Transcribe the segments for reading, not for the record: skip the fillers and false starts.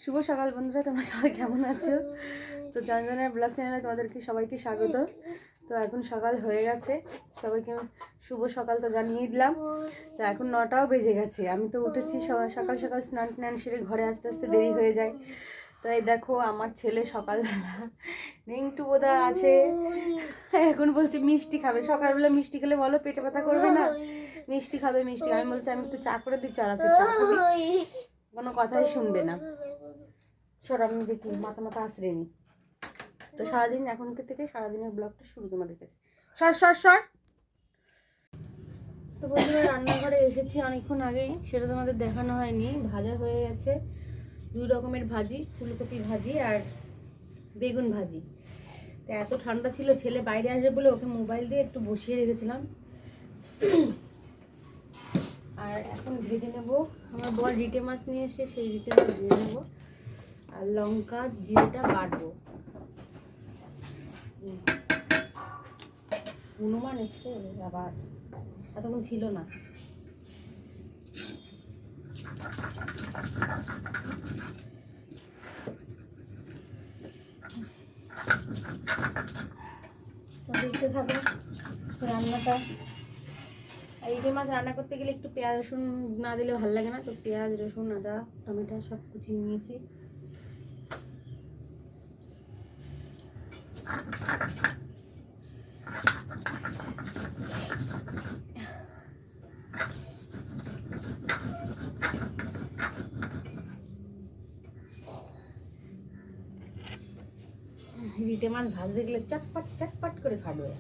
শুভ সকাল বন্ধুরা, তোমরা সবাই কেমন আছো? তো জনজনের ব্লগ চ্যানেলে তোমাদেরকে সবাইকে স্বাগত। তো এখন সকাল হয়ে গেছে, সবাইকে শুভ সকাল তো জানিয়ে দিলাম। তো এখন 9টাও বেজে গেছে। আমি তো উঠেছি সকাল সকাল স্নান টান সেরে ঘরে আস্তে আস্তে দেরি হয়ে যায়। তাই দেখো আমার ছেলে সকালবেলা নেংটু বোধা আছে, এখন বলছে মিষ্টি খাবে। সকালবেলা মিষ্টি খেলে বলো পেটে ব্যথা করবে না? মিষ্টি খাবে, মিষ্টি। আমি বলছি আমি একটু চা করে দিই, চালাচ্ছে চা খাবি, কোনো কথাই শুনবে না। সর, আমি দেখি মাথা মাথা আশ্রয় নি। তো সারাদিন এখনকে থেকে সারাদিনের ব্লগটা শুরু তোমাদের কাছে। সর সর সর। তো বন্ধুরা রান্নাঘরে এসেছি অনেকক্ষণ আগেই, সেটা তোমাদের দেখানো হয়নি। ভাজা হয়ে গেছে, 2 রকমের ভাজি, ফুলকপি ভাজি আর বেগুন ভাজি। তো এত ঠান্ডা ছিল, ছেলে বাইরে আসবে বলে ওকে মোবাইল দিয়ে একটু বসিয়ে রেখেছিলাম। আর এখন ভেজে নেব। আমার বর রিটে মাছ নিয়ে এসে সেই রিটে মাছ ভেজে নেবো আর লঙ্কা জিরেটা বাটবো। হনুমান এসছে আবার, এতক্ষণ ছিল না। দেখতে থাকো রান্নাটা। এই মাছ রান্না করতে গেলে একটু পেঁয়াজ রসুন না দিলে ভালো লাগে না। তো পেঁয়াজ রসুন আদা টমেটো সব কুচিয়ে নিয়েছি। রিটে মাছ ভাজতে গেলে চটপট চটপট করে ফাটবে।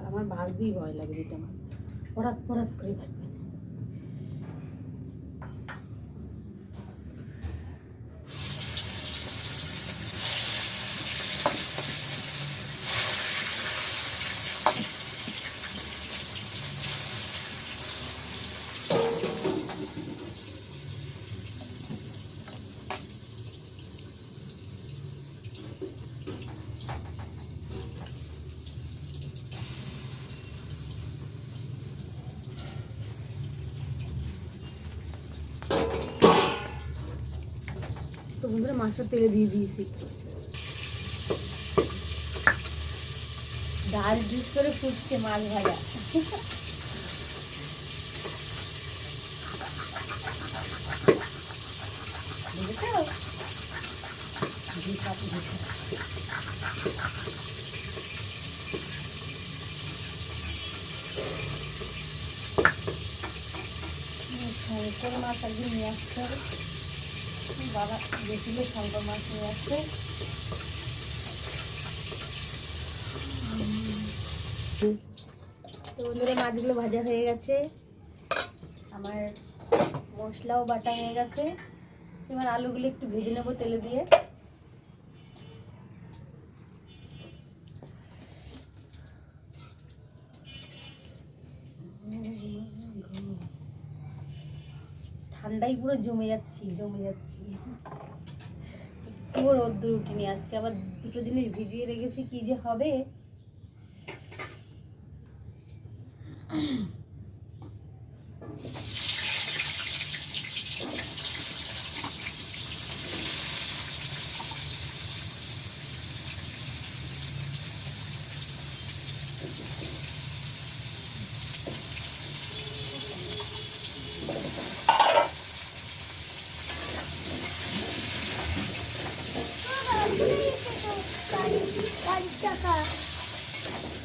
আমার ভাজতেই ভয় লাগে রিটে মাছ, পরাত পরাত করে ভাজবে। তো বন্ধুরা মাছটা তেলে দিয়ে দিয়েছি। ডাল জুস করে ফুটছে মাছ ভাজা। শঙ্কর মাছ একদিন নিয়ে আসতে হবে। বাবা গেছিল শঙ্কর মাছ নিয়ে আসতে। তো বন্ধুরা মাছগুলো ভাজা হয়ে গেছে, আমার মশলাও বাটা হয়ে গেছে। এবার আলুগুলো একটু ভেজে নেবো তেলে দিয়ে। ঠান্ডায় পুরো জমে যাচ্ছি। একটু রোদ্দুর উঠিনি আজকে, আবার 2টো জিনিস ভিজিয়ে রেখেছি, কি যে হবে।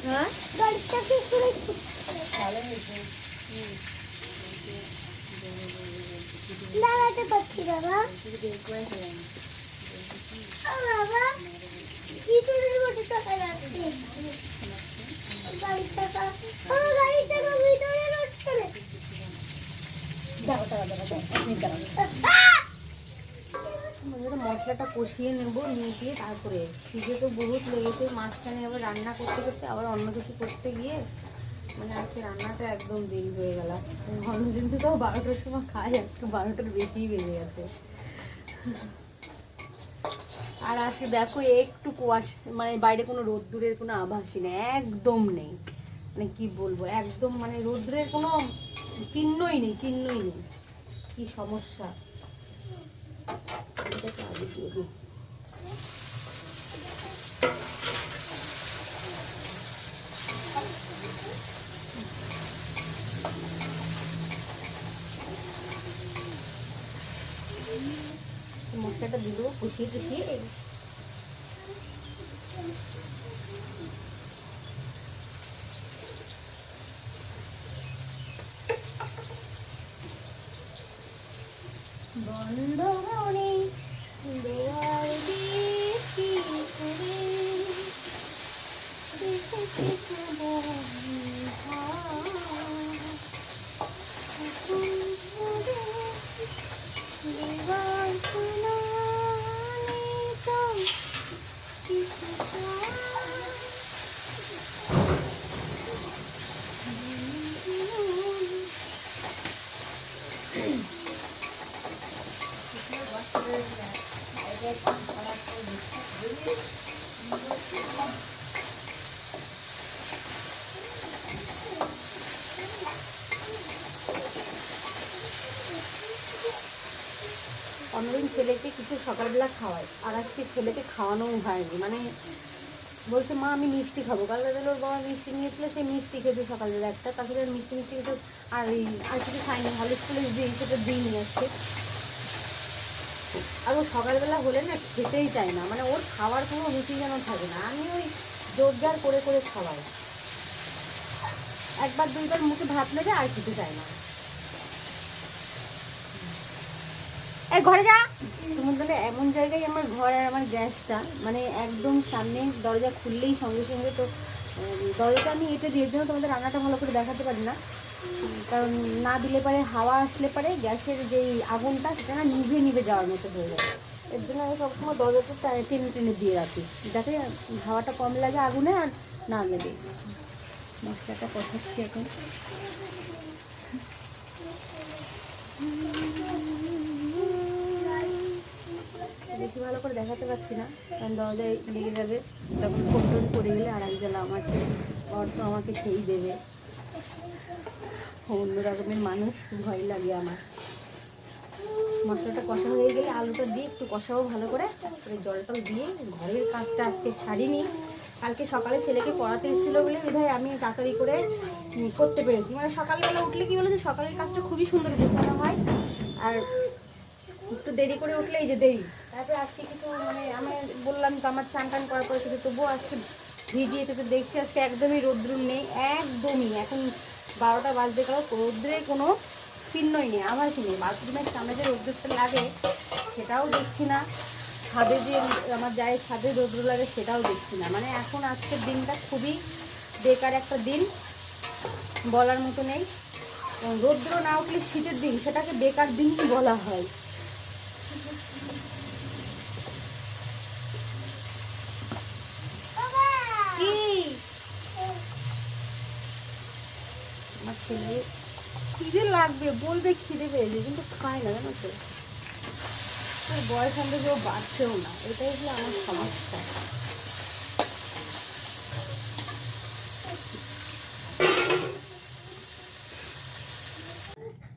হ্যাঁ লাগাতে পারছি বাবা। বাবা কি চুরির মধ্যে টাকা রাখছে? গাড়ির টাকা, গাড়ির টাকা ভিতরে রাখছে। মশলাটা কষিয়ে নেবো, নিয়ে গিয়ে তারপরে সিজে তো বহুত লেগেছে। মাঝখানে আবার রান্না করতে করতে আবার অন্য কিছু করতে গিয়ে মানে আজকে রান্নাটা একদম দেরি হয়ে গেল। অন্যদিন তো তাও 12টার সময় খাই, একটু 12টার বেশিই বেজে গেছে। আর আজকে দেখো একটু কুয়াশা, মানে বাইরে কোনো রোদ্দুরের কোনো আভাসই নেই, একদম নেই। মানে কি বলবো, একদম মানে রোদ্দুরের কোনো চিহ্নই নেই, চিহ্নই নেই। কি সমস্যা। মশলাটা দিল কষিয়ে কষিয়ে। বন্ধ মনে দেওয়াল দেখি করে দেখেছি দেওয়াল শোনা তো কিছু অন্যদিন ছেলেকে কিছু সকালবেলা খাওয়াই, আর আজকে ছেলেকে খাওয়ানোও হয়নি। মানে বলছে মা আমি মিষ্টি খাবো। কালকে দিল ওর বাবা মিষ্টি নিয়েছিল, সে মিষ্টি খেয়েছে সকালবেলা একটা, তারপরে মিষ্টি মিষ্টি কিছু আর কিছু খাইনি। ভালো স্কুলে দিই সেটা দিই নিয়ে আসছে। আর ও সকালবেলা হলে না খেতেই চায় না, মানে ওর খাওয়ার কোনো রুচি যেন থাকে না। আমি ওই জোরজার করে করে খাওয়াই, একবার দুইবার মুখে ভাত নেবে আর খেতে চায় না। এই ঘরে যা। তোমাদের এমন জায়গায় আমার ঘর আর আমার গ্যাসটা, মানে একদম সামনে, দরজা খুললেই সঙ্গে সঙ্গে তো দরজাটা আমি এঁটে দিয়ে জন্য তোমাদের রান্নাটা ভালো করে দেখাতে পারি না, কারণ না দিলে পরে হাওয়া আসলে পরে গ্যাসের যেই আগুনটা সেটা না নিভে নিভে যাওয়ার মতো হয়ে যায়। এর জন্য আমি সবসময় দরজাটা টেনে টেনে দিয়ে রাখি, যাতে হাওয়াটা কম লাগে আগুনে আর না লেগে। মশলাটা কষাচ্ছি এখন। বেশি ভালো করে দেখাতে পারছি না, কারণ দরজায় লেগে যাবে, তখন ফোন টোন করে গেলে আর এক জ্বালা আমার, ওর তো আমাকে খেয়েই দেবে। অন্য রকমের মানুষ, ভয় লাগে আমার। মশলাটা কষা হয়ে গেলে আলুটা দিয়ে একটু কষাবো ভালো করে, তারপরে জলটাও দিয়ে ঘরের কাজটা আজকে ছাড়িনি। কালকে সকালে ছেলেকে পড়াতে এসেছিলো বলে বোধহয় আমি তাড়াতাড়ি করে করতে পেরেছি। মানে সকালবেলা উঠলে কি বলে যে সকালের কাজটা খুবই সুন্দর গোছানো হয়, আর একটু দেরি করে উঠলে এই যে দেরি। তারপরে আজকে কিছু মানে আমি বললাম তো আমার চান টান করার পরে কিছু, তবুও আজকে ভিজিয়ে তো দেখছি আজকে একদমই রৌদ্র নেই, একদমই। এখন 12টা বাজতে গেল, রৌদ্রের কোনো চিহ্নই নেই, আমার কি নেই। বাথরুমের সামনে যে রৌদ্রটা লাগে সেটাও দেখছি না, ছাদে যে আমার যায় ছাদে রৌদ্র লাগে সেটাও দেখছি না। মানে এখন আজকের দিনটা খুবই বেকার একটা দিন, বলার মতো নেই। রৌদ্র না উঠলে শীতের দিন, সেটাকে বেকার দিনই বলা হয়। আমার ছেলে খিদে লাগবে বলবে, খিদে পেয়েছে কিন্তু খায় না, জানো তো। বয়স আমাদের কেউ বাড়ছেও না, এটাই হলো আমার সমস্যা।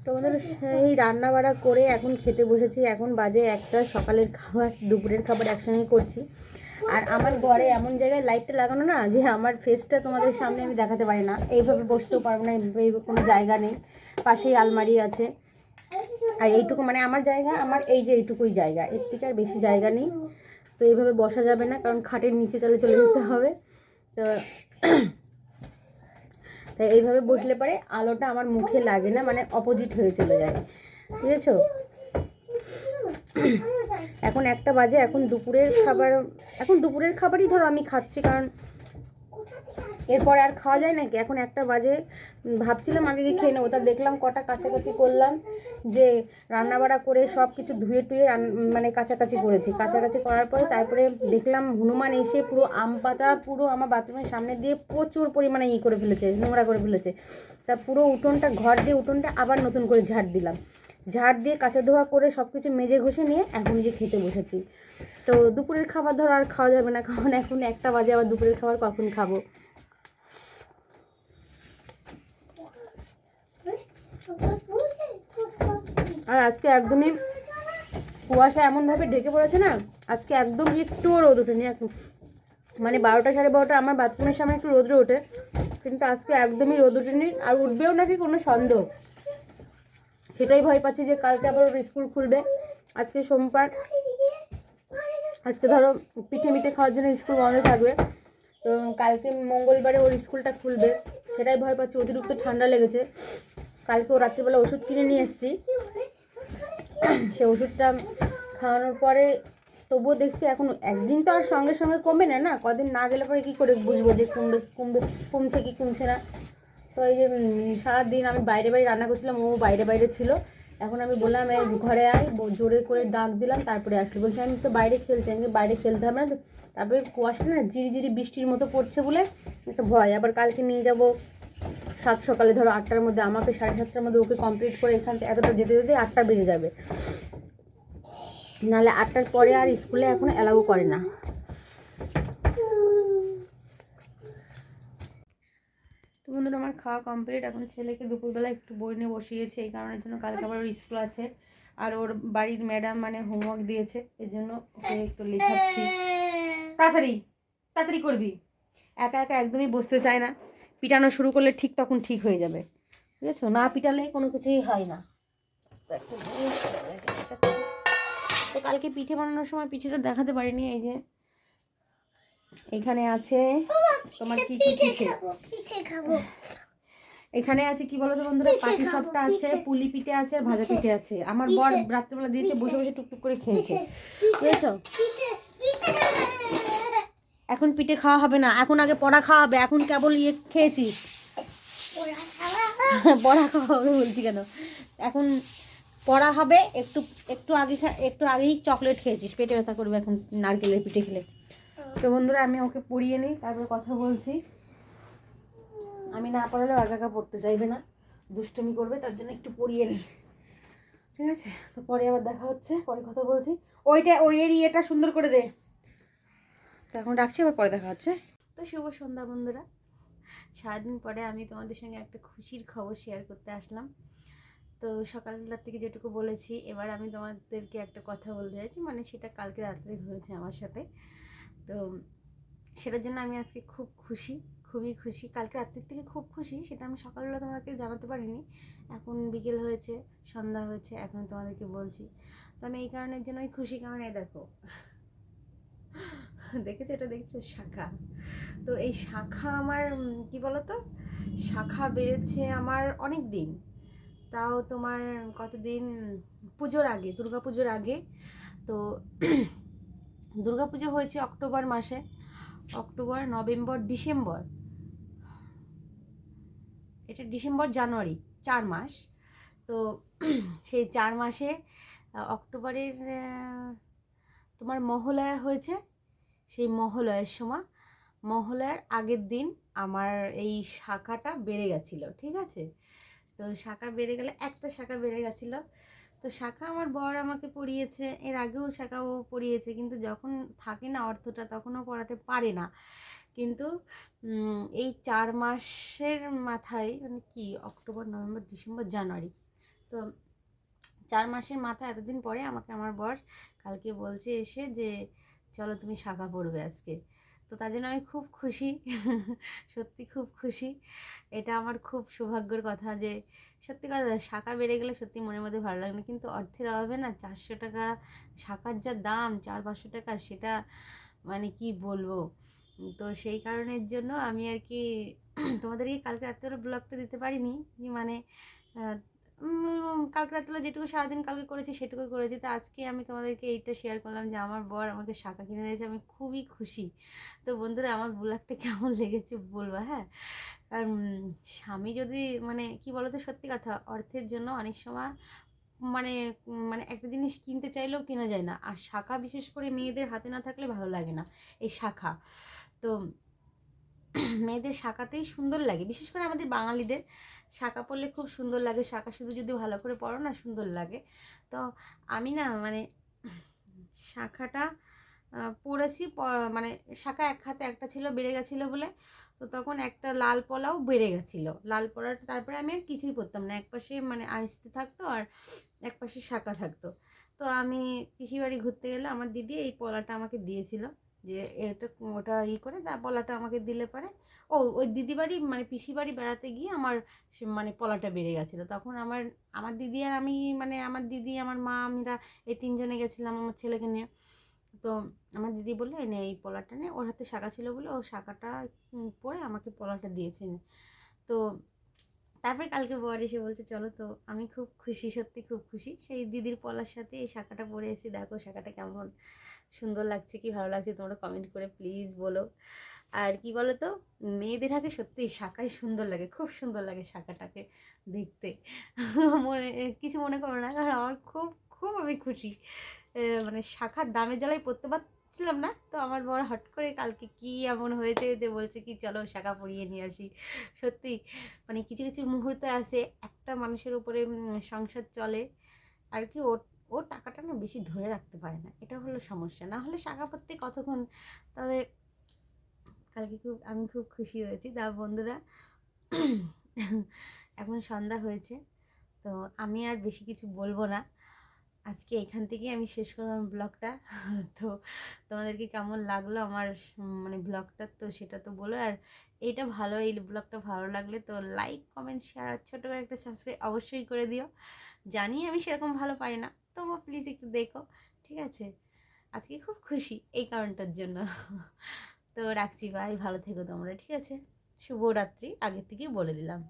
তোমাদের সেই রান্না বাড়া করে এখন খেতে বসেছি। এখন বাজে 1টা, সকালের খাবার দুপুরের খাবার একসঙ্গে করছি। আর আমার ঘরে এমন জায়গায় লাইটটা লাগানো না যে আমার ফেসটা তোমাদের সামনে আমি দেখাতে পারি না, এইভাবে বসতেও পারবো না, এই কোনো জায়গা নেই। পাশেই আলমারি আছে, আর এইটুকু মানে আমার জায়গা, আমার এই যে এইটুকুই জায়গা, এর থেকে আর বেশি জায়গা নেই। তো এইভাবে বসা যাবে না, কারণ খাটের নিচে তাহলে চলে যেতে হবে। তো তাই এইভাবে বসলে পরে আলোটা আমার মুখে লাগে না, মানে অপোজিট হয়ে চলে যায়, বুঝেছো। এখন 1টা বাজে, এখন দুপুরের খাবারই ধরো আমি খাচ্ছি, কারণ এরপরে আর খাওয়া যায় নাকি। এখন 1টা বাজে, ভাবছিলাম আগে গিয়ে খেয়ে নেবো, তা দেখলাম কটা কাছাকাছি করলাম, যে রান্নাবাড়া করে সব কিছু ধুয়ে টুয়ে মানে কাছাকাছি করেছি। কাছাকাছি করার পরে তারপরে দেখলাম হনুমান এসে পুরো আম পাতা পুরো আমার বাথরুমের সামনে দিয়ে প্রচুর পরিমাণে করে ফেলেছে, নোংরা করে ফেলেছে। তা পুরো উঠোনটা, ঘর দিয়ে উঠোনটা আবার নতুন করে ঝাড় দিলাম, ঝাড় দিয়ে কাঁচা ধোয়া করে সব কিছু মেজে ঘষে নিয়ে এখন যে খেতে বসেছি। তো দুপুরের খাবার ধরো আর খাওয়া যাবে না, কারণ এখন 1টা বাজে, আবার দুপুরের খাবার কখন খাবো। আর আজকে একদমই কুয়াশা এমনভাবে ঢেকে পড়েছে না, আজকে একদম একটুও রোদ ওঠেনি। এখন মানে 12টা সাড়ে 12টা আমার বাথরুমের সামনে একটু রোদ্র ওঠে, কিন্তু আজকে একদমই রোদ ওঠেনি। আর উঠবেও নাকি কোনো সন্দেহ, সেটাই ভয় পাচ্ছি যে কালকে আবার ওর স্কুল খুলবে। আজকে সোমবার, আজকে ধরো পিঠে মিঠে খাওয়ার জন্য স্কুল বন্ধ থাকবে, তো কালকে মঙ্গলবারে ওর স্কুলটা খুলবে, সেটাই ভয় পাচ্ছি। অতিরিক্ত ঠান্ডা লেগেছে, কালকে ও রাত্রিবেলা ওষুধ কিনে নিয়ে এসেছি, সে ওষুধটা খাওয়ানোর পরে তবুও দেখছি এখন একদিন তো আর সঙ্গে সঙ্গে কমবে না, না কদিন না গেলে পরে কী করে বুঝবো যে কমছে কি কমছে না। তো এই যে সারাদিন আমি বাইরে রান্না করছিলাম, ও বাইরে ছিল। এখন আমি বললাম এই ঘরে আয়, জোরে করে ডাক দিলাম, তারপরে আসলে বলছি আমি তো বাইরে খেলছি, আমি বাইরে খেলতে হবে না। তারপরে কুয়াশা না ঝিরিঝিরি বৃষ্টির মতো পড়ছে বলে একটা ভয়। আবার কালকে নিয়ে যাব সকালে ধরো 8টার মধ্যে, আমাকে 7:30টার মধ্যে ওকে কমপ্লিট করে এখান থেকে এতটা যেতে 8টা বেজে যাবে, নাহলে 8টার পরে আর স্কুলে এখন অ্যালাউ করে না। তো বন্ধুরা আমার খাওয়া কমপ্লিট, এখন ছেলেকে দুপুরবেলা একটু বই নিয়ে বসিয়েছে, এই কারণের জন্য কালকে আবার ওর স্কুল আছে, আর ওর বাড়ির ম্যাডাম মানে হোমওয়ার্ক দিয়েছে, এর জন্য ওকে একটু লেখাচ্ছি। তাড়াতাড়ি তাড়াতাড়ি করবি, একা একা একদমই বসতে চায় না, পিটানো শুরু করলে ঠিক তখন ঠিক হয়ে যাবে, বুঝেছো, না পিটালে কোনো কিছুই হয় না। তো কালকে পিঠে বানানোর সময় পিঠেটা দেখাতে পারিনি, এই যে এখানে আছে তোমার কি কি পিঠে খাবো। এখানে আছে কি বলো তো বন্ধুরা, পাটিসাপটা আছে, পুলি পিঠে আছে, আর ভাজা পিঠে আছে। আমার বর রাত্রেবেলা দিয়েছে, বসে বসে টুকটুক করে খেয়েছে, বুঝেছো। এখন পিঠে খাওয়া হবে না, এখন আগে পড়া খাওয়া হবে। এখন কেবল খেয়েছিস, পড়া খাওয়া হবে বলছি কেন, এখন পড়া হবে। একটু আগেই চকলেট খেয়েছিস, পেটে ব্যথা করবে এখন নারকেলের পিঠে খেলে। তো বন্ধুরা আমি ওকে পড়িয়ে নিই, তারপরে কথা বলছি। আমি না পড়ালেও একা পড়তে চাইবে না, দুষ্টুমি করবে, তার জন্য একটু পড়িয়ে নিই, ঠিক আছে। তো পরে আবার দেখা হচ্ছে, পরে কথা বলছি। ওই এরিয়াটা সুন্দর করে দে। তো এখন রাখছি, আবার পরে দেখা হচ্ছে। তো শুভ সন্ধ্যা বন্ধুরা, সারাদিন পরে আমি তোমাদের সঙ্গে একটা খুশির খবর শেয়ার করতে আসলাম। তো সকালবেলার থেকে যেটুকু বলেছি, এবার আমি তোমাদেরকে একটা কথা বলতে চাইছি, মানে সেটা কালকে রাত্রে হয়েছে আমার সাথে। তো সেটার জন্য আমি আজকে খুব খুশি, খুবই খুশি। কালকে রাত্রির থেকে খুব খুশি, সেটা আমি সকালবেলা তোমাদেরকে জানাতে পারিনি। এখন বিকেল হয়েছে, সন্ধ্যা হয়েছে, এখন তোমাদেরকে বলছি। তো আমি এই কারণের জন্যই খুশি, কারণ এই দেখো দেখেছো, এটা দেখছো শাখা। তো এই শাখা আমার কি বলতো, শাখা বেড়েছে আমার অনেক দিন, তাও তোমার কতদিন, পুজোর আগে, দুর্গা পুজোর আগে। তো দুর্গা পুজো হয়েছে অক্টোবর মাসে, অক্টোবর, নভেম্বর, ডিসেম্বর, এটা ডিসেম্বর জানুয়ারি 4 মাস। তো সেই 4 মাসে অক্টোবরের তোমার মহালয়া হয়েছে, সেই মহালয়ার সময়, মহালয়ার আগের দিন আমার এই শাখাটা বেড়ে গেছিলো, ঠিক আছে। তো শাখা বেড়ে গেলে, একটা শাখা বেড়ে গেছিলো। তো শাখা আমার বর আমাকে পড়িয়েছে, এর আগেও শাখা ও পড়িয়েছে, কিন্তু যখন থাকে না অর্থটা তখনও পড়াতে পারে না। কিন্তু এই 4 মাসের মাথায়, মানে কি অক্টোবর, নভেম্বর, ডিসেম্বর, জানুয়ারি, তো 4 মাসের মাথায় এতদিন পরে আমাকে আমার বর কালকে বলছে এসে যে চলো তুমি শাখা পড়বে আজকে। তো তার জন্য আমি খুব খুশি, সত্যি খুব খুশি। এটা আমার খুব সৌভাগ্যের কথা যে সত্যি কথা, শাখা বেড়ে গেলে সত্যি মনের মধ্যে ভালো লাগে না, কিন্তু অর্থের অভাবে না 400 টাকা শাখার যা দাম, 400-500 টাকা, সেটা মানে কি বলবো। তো সেই কারণের জন্য আমি আর কি তোমাদেরকে কালকে রাত্রে ব্লগটা দিতে পারিনি, মানে কালকে রাত্রে যেটুকু সারাদিন কালকে করেছি সেটুকুই করেছি। তো আজকে আমি তোমাদেরকে এইটা শেয়ার করলাম যে আমার বর আমাকে শাখা কিনে দিয়েছে, আমি খুবই খুশি। তো বন্ধুরা আমার ব্লগটা কেমন লেগেছে বলবা, হ্যাঁ। আর স্বামী যদি, মানে কি বলতো, সত্যি কথা, অর্থের জন্য অনেক সময় মানে মানে একটা জিনিস কিনতে চাইলেও কেনা যায় না। আর শাখা বিশেষ করে মেয়েদের হাতে না থাকলে ভালো লাগে না, এই শাখা। তো মেয়েদের শাখাতেই সুন্দর লাগে, বিশেষ করে আমাদের বাঙালিদের শাখা পরলে খুব সুন্দর লাগে। শাখা শুধু যদি ভালো করে পরো না, সুন্দর লাগে। তো আমি না মানে শাখাটা পরেছি, মানে শাখা এক হাতে একটা ছিল, বেড়ে গেছিলো বলে। তো তখন একটা লাল পলাও বেড়ে গেছিলো, লাল পলাটা তারপরে আমি আর কিছুই পরতাম না, একপাশে মানে আইস্তে থাকতো আর একপাশে শাখা থাকতো। তো আমি পিসির বাড়ি ঘুরতে গেলে আমার দিদি এই পলাটা আমাকে দিয়েছিল, যে এটা ওটা করে তা পলাটা আমাকে দিলে পরে ওই দিদি বাড়ি মানে পিসি বাড়ি বেড়াতে গিয়ে আমার মানে পলাটা বেড়ে গেছিলো। তখন আমার আমার দিদি আর আমি, মানে আমার দিদি, আমার মা, আমরা এই তিনজনে গেছিলাম আমার ছেলেকে নিয়ে। তো আমার দিদি বললো এনে এই পলাটা নে, ওর হাতে শাঁখা ছিল বলে ও শাঁখাটা পরে আমাকে পলাটা দিয়েছেন। তো তারপরে কালকে বর এসে বলছে চলো, তো আমি খুব খুশি, সত্যি খুব খুশি। সেই দিদির পলার সাথে এই শাঁখাটা পরে এসেছি, দেখো শাঁখাটা কেমন সুন্দর লাগছে, কি ভালো লাগছে তোমরা কমেন্ট করে প্লিজ বলো। আর কি বলো তো, মেয়েদের হাতে সত্যি শাঁখাই সুন্দর লাগে, খুব সুন্দর লাগে শাঁখাটাকে দেখতে। মনে কিছু মনে করো না, কারণ আমার খুব খুব আমি খুশি। মানে শাঁখার দামের জ্বালায় পরতে পারছিলাম না, তো আমার বর হট করে কালকে কি এমন হয়েছে যে বলছে কি চলো শাঁখা পরিয়ে নিয়ে আসি। সত্যি মানে কিছু কিছু মুহূর্তে আসে একটা মানুষের উপরে সংসার চলে আর কি, ওর টাকাটা না বেশি ধরে রাখতে পারে না, এটা হলো সমস্যা। না হলে শাঁখা পরতে কতক্ষণ। তবে কালকে আমি খুব খুশি হয়েছি। তা বন্ধুরা, এখন সন্ধ্যা হয়েছে, তো আমি আর বেশি কিছু বলবো না, আজকে এখান থেকেই আমি শেষ করলাম ব্লগটা। তো তোমাদেরকে কেমন লাগলো আমার মানে ব্লগটা, তো সেটা তো বলো। আর এইটা ভালো, এই ব্লগটা ভালো লাগলে তো লাইক কমেন্ট শেয়ার আর ছোটো করে একটা সাবস্ক্রাইব অবশ্যই করে দিও। জানি আমি সেরকম ভালো পাই না, তবুও প্লিজ একটু দেখো, ঠিক আছে? আজকে খুব খুশি এই কারণটার জন্য। তো রাখছি, ভাই ভালো থেকো তোমরা, ঠিক আছে? শুভরাত্রি আগের থেকেই বলে দিলাম।